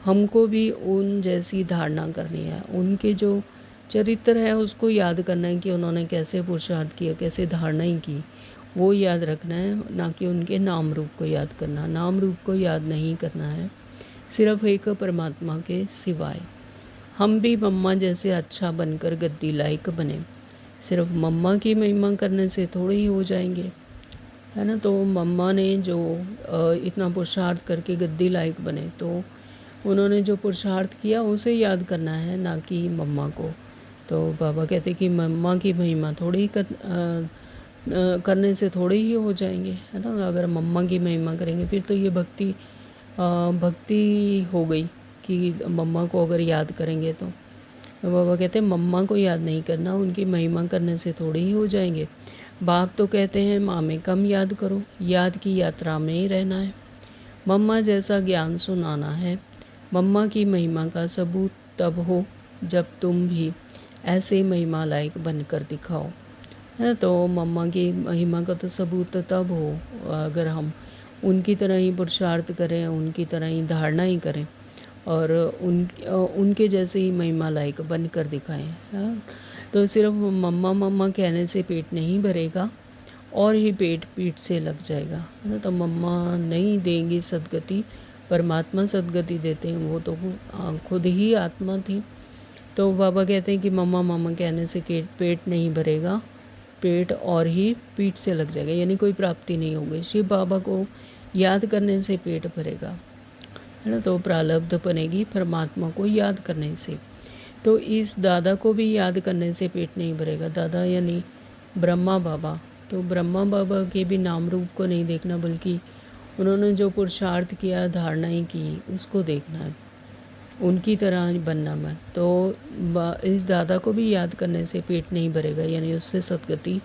Speaker 1: हमको भी उन जैसी धारणा करनी है, उनके जो चरित्र है उसको याद करना है कि उन्होंने कैसे पुरुषार्थ किया, कैसे धारणाएं की, वो याद रखना है, ना कि उनके नाम रूप को याद करना। नाम रूप को याद नहीं करना है, सिर्फ एक परमात्मा के सिवाय। हम भी मम्मा जैसे अच्छा बनकर गद्दी लायक बने, सिर्फ मम्मा की महिमा करने से थोड़े ही हो जाएंगे, है ना। तो मम्मा ने जो इतना पुरुषार्थ करके गद्दी लायक बने, तो उन्होंने जो पुरुषार्थ किया उसे याद करना है, ना कि मम्मा को। तो बाबा कहते कि मम्मा की महिमा थोड़ी करने से थोड़े ही हो जाएंगे, है ना। अगर मम्मा की महिमा करेंगे फिर तो ये भक्ति हो गई कि मम्मा को अगर याद करेंगे तो बाबा कहते हैं मम्मा को याद नहीं करना, उनकी महिमा करने से थोड़ी ही हो जाएंगे। बाप तो कहते हैं माँ में कम याद करो, याद की यात्रा में ही रहना है, मम्मा जैसा ज्ञान सुनाना है। मम्मा की महिमा का सबूत तब हो जब तुम भी ऐसे महिमा लायक बनकर दिखाओ, है। तो मम्मा की महिमा का तो सबूत तब हो अगर हम उनकी तरह ही पुरुषार्थ करें, उनकी तरह ही धारणाएं करें और उनके जैसे ही महिमा लायक बन कर दिखाएं। हाँ, तो सिर्फ मम्मा मम्मा कहने से पेट नहीं भरेगा और ही पेट पीठ से लग जाएगा, है ना। तो मम्मा नहीं देंगी सदगति, परमात्मा सदगति देते हैं, वो तो खुद ही आत्मा थी। तो बाबा कहते हैं कि मम्मा मम्मा कहने से पेट नहीं भरेगा, पेट और ही पीठ से लग जाएगा, यानी कोई प्राप्ति नहीं होगी। शिव बाबा को याद करने से पेट भरेगा, है ना। तो प्रारब्ध बनेगी परमात्मा को याद करने से। तो इस दादा को भी याद करने से पेट नहीं भरेगा। दादा यानी ब्रह्मा बाबा। तो ब्रह्मा बाबा के भी नाम रूप को नहीं देखना, बल्कि उन्होंने जो पुरुषार्थ किया, धारणाएं की, उसको देखना है, उनकी तरह बनना मत। तो इस दादा को भी याद करने से पेट नहीं भरेगा, यानी उससे सदगति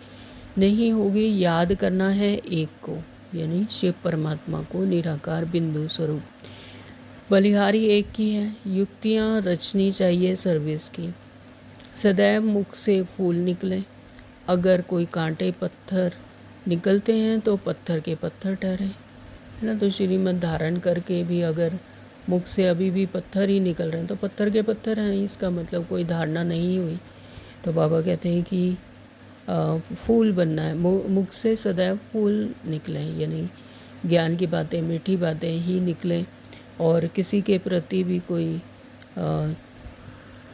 Speaker 1: नहीं होगी। याद करना है एक को, यानी शिव परमात्मा को, निराकार बिंदु स्वरूप। बलिहारी एक की है। युक्तियाँ रचनी चाहिए सर्विस की। सदैव मुख से फूल निकले। अगर कोई कांटे पत्थर निकलते हैं तो पत्थर के पत्थर ठहरे, है ना। तो श्रीमद् धारण करके भी अगर मुख से अभी भी पत्थर ही निकल रहे हैं तो पत्थर के पत्थर हैं, इसका मतलब कोई धारणा नहीं हुई। तो बाबा कहते हैं कि फूल बनना है, मुख से सदैव फूल निकले, यानी ज्ञान की बातें, मीठी बातें ही निकलें और किसी के प्रति भी कोई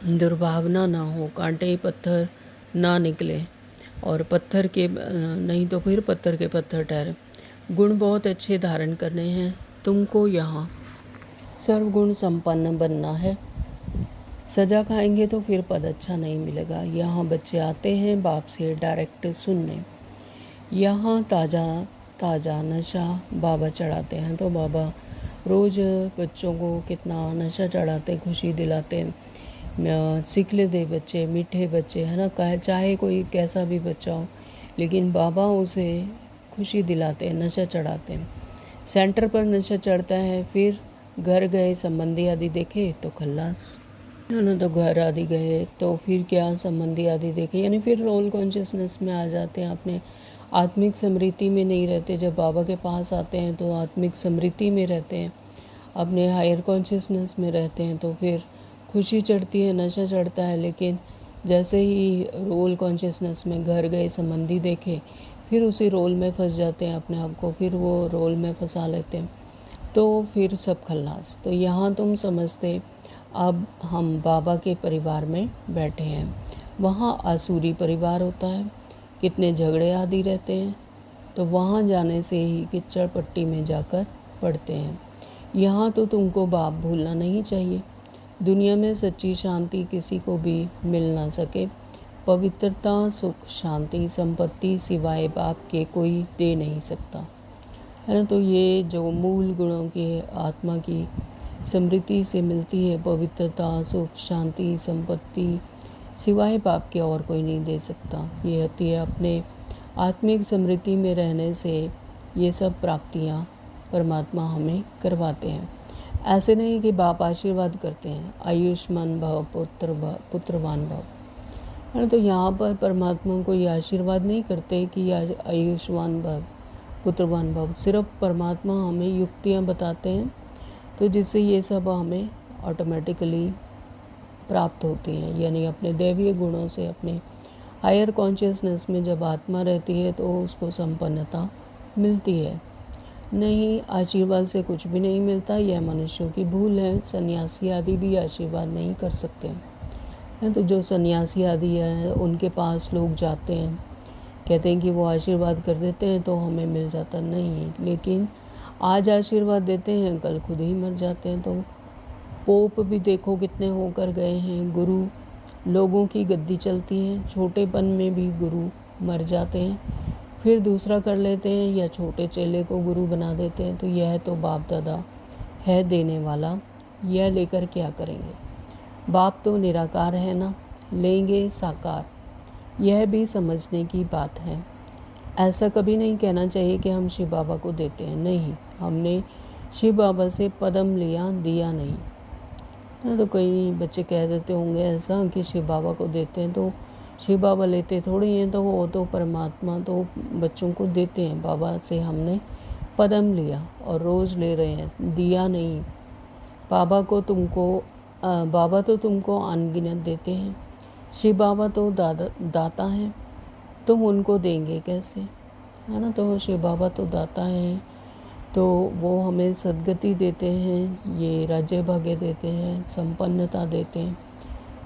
Speaker 1: दुर्भावना ना हो, कांटे पत्थर ना निकले और पत्थर के नहीं तो फिर पत्थर के पत्थर ठहरे। गुण बहुत अच्छे धारण करने हैं तुमको, यहाँ सर्वगुण संपन्न बनना है। सजा खाएंगे तो फिर पद अच्छा नहीं मिलेगा। यहाँ बच्चे आते हैं बाप से डायरेक्ट सुनने। यहाँ ताज़ा ताज़ा नशा बाबा चढ़ाते हैं। तो बाबा रोज़ बच्चों को कितना नशा चढ़ाते, खुशी दिलाते, सिखले दे बच्चे, मीठे बच्चे, है ना। चाहे कोई कैसा भी बच्चा हो, लेकिन बाबा उसे खुशी दिलाते हैं, नशा चढ़ाते हैं। सेंटर पर नशा चढ़ता है, फिर घर गए संबंधी आदि देखे तो खल्लास, है ना। तो घर आदि गए तो फिर क्या, संबंधी आदि देखे, यानी फिर रोल कॉन्शियसनेस में आ जाते हैं, अपने आत्मिक स्मृति में नहीं रहते। जब बाबा के पास आते हैं तो आत्मिक स्मृति में रहते हैं, अपने हायर कॉन्शियसनेस में रहते हैं। तो फिर खुशी चढ़ती है, नशा चढ़ता है, लेकिन जैसे ही रोल कॉन्शियसनेस में घर गए संबंधी देखे, फिर उसी रोल में फंस जाते हैं अपने आप को, फिर वो रोल में फंसा लेते हैं, तो फिर सब खल्लास। तो यहाँ तुम समझते, अब हम बाबा के परिवार में बैठे हैं, वहाँ आसुरी परिवार होता है, कितने झगड़े आदि रहते हैं, तो वहाँ जाने से ही कीचड़ पट्टी में जाकर पड़ते हैं। यहाँ तो तुमको बाप भूलना नहीं चाहिए। दुनिया में सच्ची शांति किसी को भी मिल ना सके। पवित्रता, सुख, शांति, संपत्ति सिवाय बाप के कोई दे नहीं सकता, है ना। तो ये जो मूल गुणों के आत्मा की स्मृति से मिलती है, पवित्रता, सुख, शांति, संपत्ति सिवाय बाप के और कोई नहीं दे सकता। ये होती है अपने आत्मिक स्मृति में रहने से ये सब प्राप्तियाँ परमात्मा हमें करवाते हैं। ऐसे नहीं कि बाप आशीर्वाद करते हैं, आयुष्मान भव पुत्रवान भव, है ना। तो यहाँ पर परमात्मा कोई आशीर्वाद नहीं करते कि आयुष्मान भव पुत्रवान भव, सिर्फ परमात्मा हमें युक्तियाँ बताते हैं, तो जिससे ये सब हमें ऑटोमेटिकली प्राप्त होती हैं। यानी अपने दैवीय गुणों से, अपने हायर कॉन्शियसनेस में जब आत्मा रहती है तो उसको संपन्नता मिलती है। नहीं, आशीर्वाद से कुछ भी नहीं मिलता, यह मनुष्यों की भूल है। सन्यासी आदि भी आशीर्वाद नहीं कर सकते हैं। तो जो सन्यासी आदि है उनके पास लोग जाते हैं, कहते हैं कि वो आशीर्वाद कर देते हैं तो हमें मिल जाता, नहीं। लेकिन आज आशीर्वाद देते हैं, कल खुद ही मर जाते हैं। तो पोप भी देखो कितने होकर गए हैं, गुरु, लोगों की गद्दी चलती है, छोटेपन में भी गुरु मर जाते हैं, फिर दूसरा कर लेते हैं या छोटे चेले को गुरु बना देते हैं। तो यह तो बाप दादा है देने वाला, यह लेकर क्या करेंगे। बाप तो निराकार है ना, लेंगे साकार, यह भी समझने की बात है। ऐसा कभी नहीं कहना चाहिए कि हम शिव बाबा को देते हैं, नहीं, हमने शिव बाबा से पदम लिया, दिया नहीं। तो कई बच्चे कह देते होंगे ऐसा कि शिव बाबा को देते हैं तो शिव बाबा लेते थोड़ी हैं, तो वो तो परमात्मा तो बच्चों को देते हैं। बाबा से हमने पदम लिया और रोज़ ले रहे हैं, दिया नहीं। बाबा तो तुमको अनगिनत देते हैं। शिव बाबा तो दाता हैं, तुम उनको देंगे कैसे, है ना। तो शिव बाबा तो दाता हैं, तो वो हमें सद्गति देते हैं, ये राज्य भाग्य देते हैं, संपन्नता देते हैं,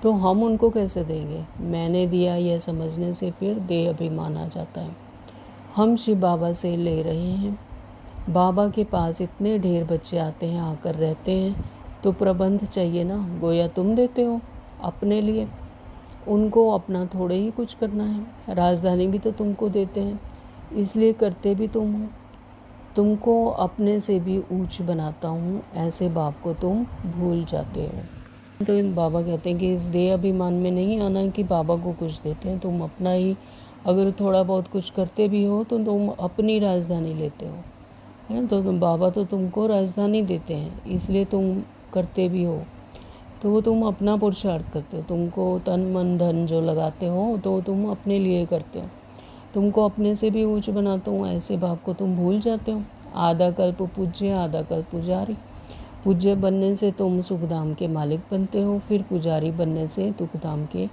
Speaker 1: तो हम उनको कैसे देंगे। मैंने दिया यह समझने से फिर देह अभिमान आ जाता है। हम शिव बाबा से ले रहे हैं। बाबा के पास इतने ढेर बच्चे आते हैं, आकर रहते हैं, तो प्रबंध चाहिए ना। गोया तुम देते हो अपने लिए, उनको अपना थोड़े ही कुछ करना है। राजधानी भी तो तुमको देते हैं, इसलिए करते भी तुम हो। तुमको अपने से भी ऊंच बनाता हूँ, ऐसे बाप को तुम भूल जाते हो। तो इन बाबा कहते हैं कि इस देह अभिमान में नहीं आना है कि बाबा को कुछ देते हैं। तुम अपना ही अगर थोड़ा बहुत कुछ करते भी हो तो तुम अपनी राजधानी लेते हो, है ना। तो बाबा तो तुमको राजधानी देते हैं, इसलिए तुम करते भी हो। तो वो तुम अपना पुरुषार्थ करते हो, तुमको तन मन धन जो लगाते हो तो तुम अपने लिए करते हो। तुमको अपने से भी ऊंच बनाता हूँ, ऐसे बाप को तुम भूल जाते हो। आधा कल्प पूज्य आधा कल्प पुजारी। पूज्य बनने से तुम सुखधाम के मालिक बनते हो, फिर पुजारी बनने से दुखधाम के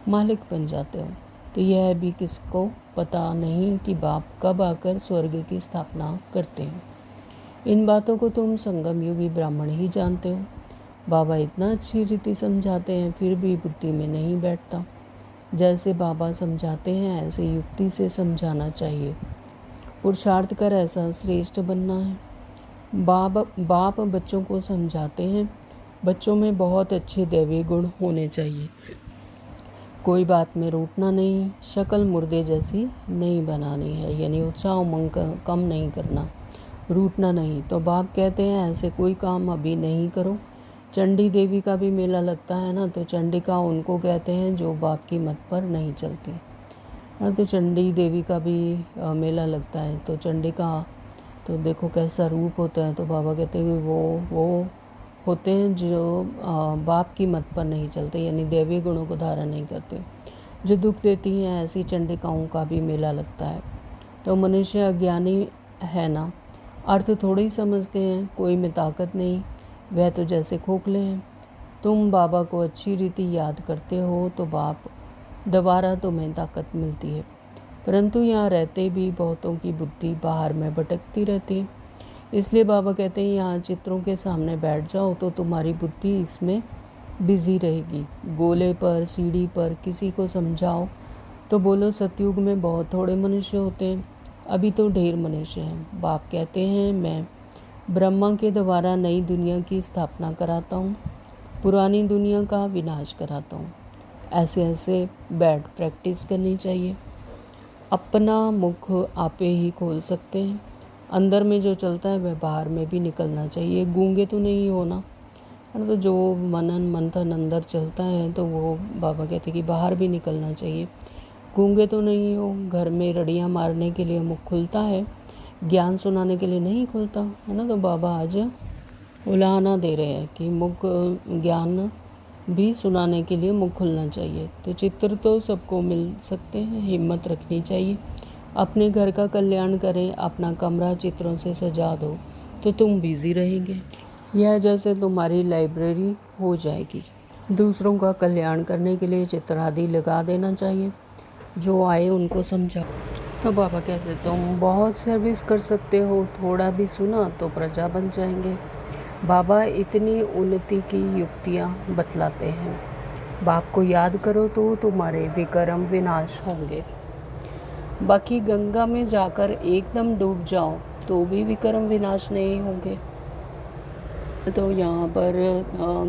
Speaker 1: मालिक बन जाते हो। तो यह भी किसको पता नहीं कि बाप कब आकर स्वर्ग की स्थापना करते हैं। इन बातों को तुम संगम युगी ब्राह्मण ही जानते हो। बाबा इतना अच्छी रीति समझाते हैं, फिर भी बुद्धि में नहीं बैठता। जैसे बाबा समझाते हैं ऐसे युक्ति से समझाना चाहिए। पुरुषार्थ कर ऐसा श्रेष्ठ बनना है। बाप बच्चों को समझाते हैं, बच्चों में बहुत अच्छे दैवीय गुण होने चाहिए। कोई बात में रूठना नहीं, शक्ल मुर्दे जैसी नहीं बनानी है, यानी उत्साह उमंग कम नहीं करना, रूठना नहीं। तो बाप कहते हैं ऐसे कोई काम अभी नहीं करो। चंडी देवी का भी मेला लगता है ना, तो चंडिका उनको कहते हैं जो बाप की मत पर नहीं चलती। तो चंडी देवी का भी मेला लगता है, तो चंडिका तो देखो कैसा रूप होता है। तो बाबा कहते हैं कि वो होते हैं जो बाप की मत पर नहीं चलते, यानी दैवीय गुणों को धारण नहीं करते, जो दुख देती हैं। ऐसी चंडिकाओं का भी मेला लगता है। तो मनुष्य अज्ञानी है ना, अर्थ थोड़ी समझते हैं, कोई में ताकत नहीं, वह तो जैसे खोखले हैं। तुम बाबा को अच्छी रीति याद करते हो तो बाप दोबारा तुम्हें ताकत मिलती है, परंतु यहाँ रहते भी बहुतों की बुद्धि बाहर में भटकती रहती है। इसलिए बाबा कहते हैं यहाँ चित्रों के सामने बैठ जाओ तो तुम्हारी बुद्धि इसमें बिजी रहेगी। गोले पर सीढ़ी पर किसी को समझाओ तो बोलो सतयुग में बहुत थोड़े मनुष्य होते हैं, अभी तो ढेर मनुष्य हैं। बाप कहते हैं मैं ब्रह्मा के द्वारा नई दुनिया की स्थापना कराता हूँ, पुरानी दुनिया का विनाश कराता हूँ। ऐसे ऐसे बैठ प्रैक्टिस करनी चाहिए। अपना मुख आपे ही खोल सकते हैं। अंदर में जो चलता है वह बाहर में भी निकलना चाहिए। गूंगे तो नहीं होना, तो जो मनन मंथन अंदर चलता है तो वो बाबा कहते हैं कि बाहर भी निकलना चाहिए। गूंगे तो नहीं हो। घर में रड़ियाँ मारने के लिए मुख खुलता है, ज्ञान सुनाने के लिए नहीं खुलता, है ना। तो बाबा आज उलाहना दे रहे हैं कि मुख ज्ञान भी सुनाने के लिए मुख खुलना चाहिए। तो चित्र तो सबको मिल सकते हैं, हिम्मत रखनी चाहिए। अपने घर का कल्याण करें, अपना कमरा चित्रों से सजा दो तो तुम बिजी रहेंगे। यह जैसे तुम्हारी लाइब्रेरी हो जाएगी। दूसरों का कल्याण करने के लिए चित्र आदि लगा देना चाहिए, जो आए उनको समझाओ। तो बाबा कहते तुम बहुत सर्विस कर सकते हो, थोड़ा भी सुना तो प्रजा बन जाएंगे। बाबा इतनी उन्नति की युक्तियाँ बतलाते हैं। बाप को याद करो तो तुम्हारे विकर्म विनाश होंगे। बाकी गंगा में जाकर एकदम डूब जाओ तो भी विकर्म विनाश नहीं होंगे। तो यहाँ पर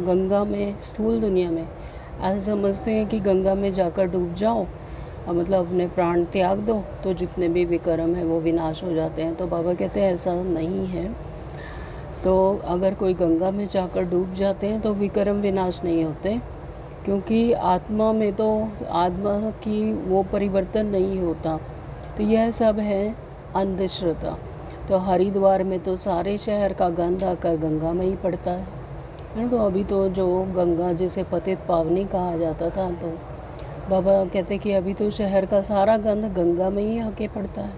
Speaker 1: गंगा में, स्थूल दुनिया में ऐसे समझते हैं कि गंगा में जाकर डूब जाओ, मतलब अपने प्राण त्याग दो तो जितने भी विकर्म है वो विनाश हो जाते हैं। तो बाबा कहते हैं ऐसा नहीं है। तो अगर कोई गंगा में जाकर डूब जाते हैं तो विकर्म विनाश नहीं होते, क्योंकि आत्मा में तो आत्मा की वो परिवर्तन नहीं होता। तो यह सब है अंधश्रद्धा। तो हरिद्वार में तो सारे शहर का गंध आकर गंगा में ही पड़ता है। तो अभी तो जो गंगा जिसे पतित पावनी कहा जाता था, तो बाबा कहते कि अभी तो शहर का सारा गंध गंगा में ही आके पड़ता है।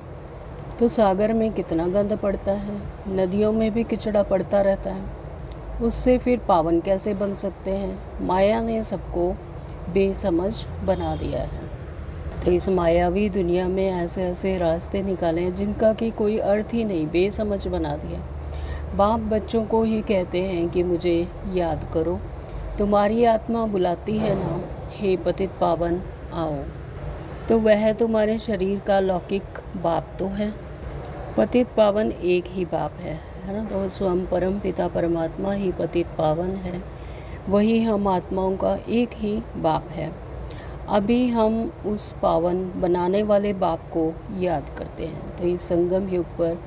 Speaker 1: तो सागर में कितना गंद पड़ता है, नदियों में भी किचड़ा पड़ता रहता है, उससे फिर पावन कैसे बन सकते हैं। माया ने सबको बेसमझ बना दिया है। तो इस मायावी दुनिया में ऐसे ऐसे रास्ते निकाले हैं जिनका कि कोई अर्थ ही नहीं, बेसमझ बना दिया। बाप बच्चों को ही कहते हैं कि मुझे याद करो, तुम्हारी आत्मा बुलाती है ना, हे पतित पावन आओ। तो वह तुम्हारे शरीर का लौकिक बाप तो है। पतित पावन एक ही बाप है ना। तो स्वयं परम पिता परमात्मा ही पतित पावन है, वही हम आत्माओं का एक ही बाप है। अभी हम उस पावन बनाने वाले बाप को याद करते हैं। तो इस संगम युग पर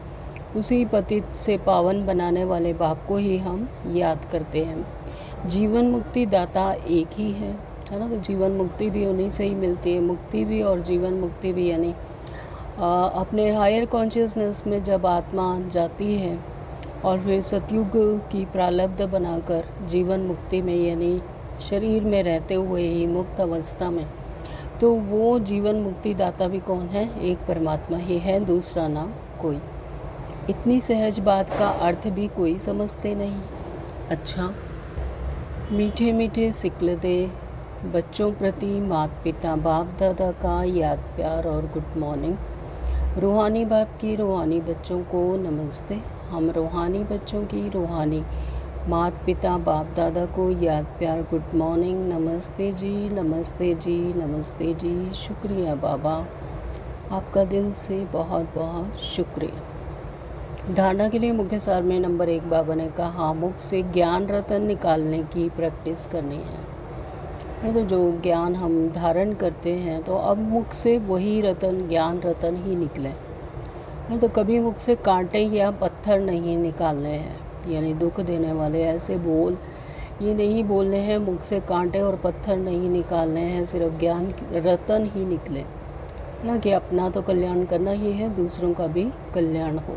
Speaker 1: उसी पतित से पावन बनाने वाले बाप को ही हम याद करते हैं। जीवन मुक्ति दाता एक ही है ना। तो जीवन मुक्ति भी उन्हीं से ही मिलती है। मुक्ति भी और जीवन मुक्ति भी, यानी अपने हायर कॉन्शियसनेस में जब आत्मा जाती है और फिर सतयुग की प्रारब्ध बनाकर जीवन मुक्ति में, यानी शरीर में रहते हुए ही मुक्त अवस्था में, तो वो जीवन मुक्ति दाता भी कौन है? एक परमात्मा ही है, दूसरा ना कोई। इतनी सहज बात का अर्थ भी कोई समझते नहीं। अच्छा, मीठे मीठे सिकलते बच्चों प्रति माता पिता बाप दादा का याद प्यार और गुड मॉर्निंग। रूहानी बाप की रूहानी बच्चों को नमस्ते। हम रूहानी बच्चों की रूहानी माता पिता बाप दादा को याद प्यार गुड मॉर्निंग। नमस्ते जी, नमस्ते जी, नमस्ते जी। शुक्रिया बाबा, आपका दिल से बहुत बहुत शुक्रिया। धारणा के लिए मुख्य सार में नंबर 1 बाबा ने कहा, मुख से ज्ञान रतन निकालने की प्रैक्टिस करनी है। तो जो ज्ञान हम धारण करते हैं, तो अब मुख से वही रतन, ज्ञान रतन ही निकले। तो कभी मुख से कांटे या पत्थर नहीं निकालने हैं, यानी दुख देने वाले ऐसे बोल ये नहीं बोलने हैं। मुख से कांटे और पत्थर नहीं निकालने हैं, सिर्फ ज्ञान रतन ही निकले ना, कि अपना तो कल्याण करना ही है, दूसरों का भी कल्याण हो।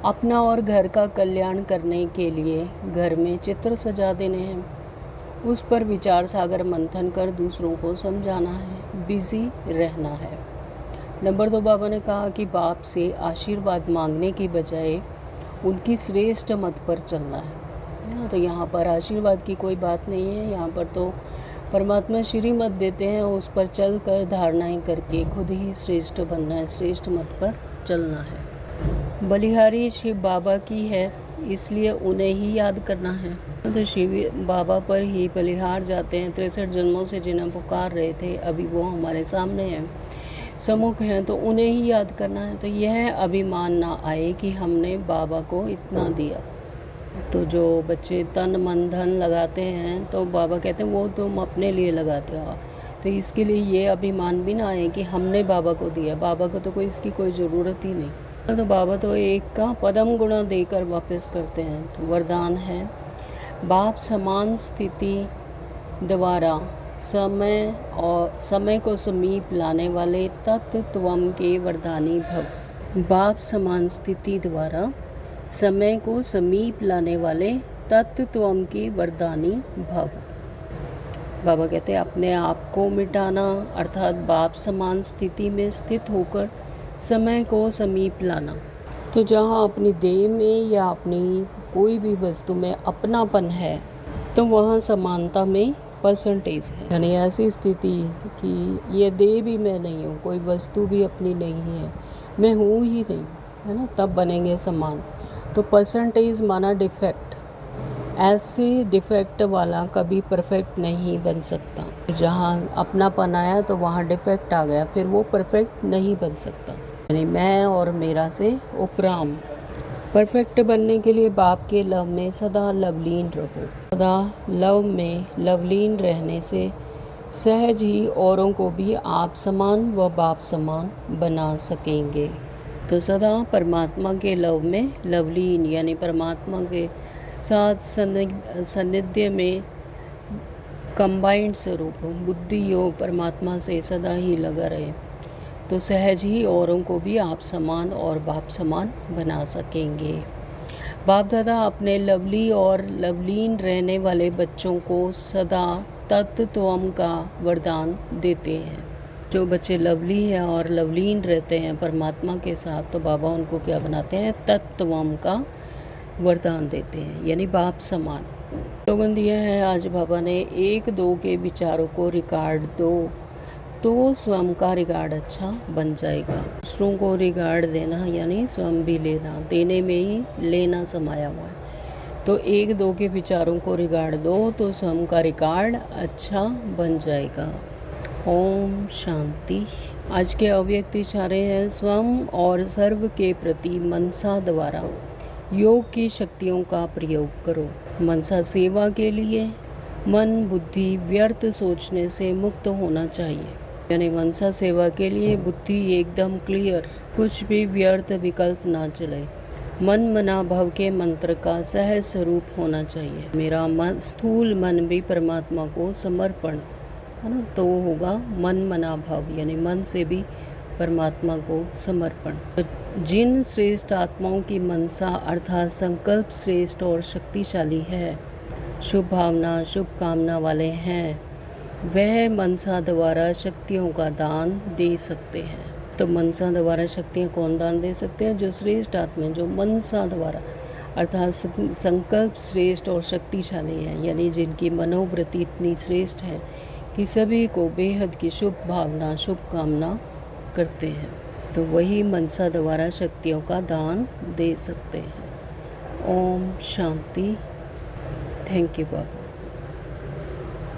Speaker 1: अपना और घर का कल्याण करने के लिए घर में चित्र सजा देने हैं, उस पर विचार सागर मंथन कर दूसरों को समझाना है, बिजी रहना है। नंबर 2 बाबा ने कहा कि बाप से आशीर्वाद मांगने की बजाय उनकी श्रेष्ठ मत पर चलना है। तो यहाँ पर आशीर्वाद की कोई बात नहीं है, यहाँ पर तो परमात्मा श्रीमत देते हैं, उस पर चल कर धारणाएँ करके खुद ही श्रेष्ठ बनना है, श्रेष्ठ मत पर चलना है। बलिहारी शिव बाबा की है, इसलिए उन्हें ही याद करना है। तो शिव बाबा पर ही बलिहार जाते हैं। 63 जन्मों से जिन्हें पुकार रहे थे, अभी वो हमारे सामने हैं, सम्मुख हैं, तो उन्हें ही याद करना है। तो यह अभिमान ना आए कि हमने बाबा को इतना दिया। तो जो बच्चे तन मन धन लगाते हैं, तो बाबा कहते हैं वो तुम अपने लिए लगाते हो। तो इसके लिए ये अभिमान भी ना आए कि हमने बाबा को दिया, बाबा को तो कोई इसकी कोई ज़रूरत ही नहीं। तो बाबा तो एक का पदम गुणा देकर वापस करते हैं। तो वरदान है, बाप समान स्थिति द्वारा समय को समीप लाने वाले तत्त्वम के वरदानी भव। बाप समान स्थिति द्वारा समय को समीप लाने वाले तत्त्वम के वरदानी भव। बाबा कहते हैं अपने आप को मिटाना, अर्थात बाप समान स्थिति में स्थित होकर समय को समीप लाना। तो जहाँ अपनी देह में या अपनी कोई भी वस्तु में अपनापन है, तो वहाँ समानता में परसेंटेज है, यानी ऐसी स्थिति कि ये देह भी मैं नहीं हूँ, कोई वस्तु भी अपनी नहीं है, मैं हूँ ही नहीं, है ना, तब बनेंगे समान। तो परसेंटेज माना डिफेक्ट, ऐसे डिफेक्ट वाला कभी परफेक्ट नहीं बन सकता। जहाँ अपनापन आया तो वहाँ डिफेक्ट आ गया, फिर वो परफेक्ट नहीं बन सकता, यानी मैं और मेरा से उपराम। परफेक्ट बनने के लिए बाप के लव में सदा लवलीन रहो। सदा लव में लवलीन रहने से सहज ही औरों को भी आप समान व बाप समान बना सकेंगे। तो सदा परमात्मा के लव में लवलीन, यानी परमात्मा के साथ सानिध्य में कंबाइंड स्वरूप बुद्धि योग परमात्मा से सदा ही लगा रहे, तो सहज ही औरों को भी आप समान और बाप समान बना सकेंगे। बाप दादा अपने लवली और लवलीन रहने वाले बच्चों को सदा तत्त्वम का वरदान देते हैं। जो बच्चे लवली हैं और लवलीन रहते हैं परमात्मा के साथ, तो बाबा उनको क्या बनाते हैं, तत्वम का वरदान देते हैं, यानी बाप समान। स्लोगन दिया है आज बाबा ने, 1-2 के विचारों को रिकॉर्ड दो तो स्वयं का रिगार्ड अच्छा बन जाएगा। दूसरों को रिगार्ड देना यानी स्वयं भी लेना, देने में ही लेना समाया हुआ है। तो 1-2 के विचारों को रिगार्ड दो तो स्वयं का रिकॉर्ड अच्छा बन जाएगा। ओम शांति। आज के अव्यक्त इशारे हैं, स्वयं और सर्व के प्रति मनसा द्वारा योग की शक्तियों का प्रयोग करो। मनसा सेवा के लिए मन बुद्धि व्यर्थ सोचने से मुक्त होना चाहिए, यानी मनसा सेवा के लिए बुद्धि एकदम क्लियर, कुछ भी व्यर्थ विकल्प ना चले। मन मना भव के मंत्र का सहज स्वरूप होना चाहिए। मेरा मन, स्थूल मन भी परमात्मा को समर्पण है ना, तो वो होगा मन मना भव, यानी मन से भी परमात्मा को समर्पण। तो जिन श्रेष्ठ आत्माओं की मनसा अर्थात संकल्प श्रेष्ठ और शक्तिशाली है, शुभ भावना शुभ कामना वाले हैं, वह मनसा द्वारा शक्तियों का दान दे सकते हैं। तो मनसा द्वारा शक्तियाँ कौन दान दे सकते हैं? जो श्रेष्ठ आत्मा, जो मनसा द्वारा अर्थात संकल्प श्रेष्ठ और शक्तिशाली हैं, यानी जिनकी मनोवृत्ति इतनी श्रेष्ठ है कि सभी को बेहद की शुभ भावना शुभ कामना करते हैं, तो वही मनसा द्वारा शक्तियों का दान दे सकते हैं। ओम शांति। Thank you Baba.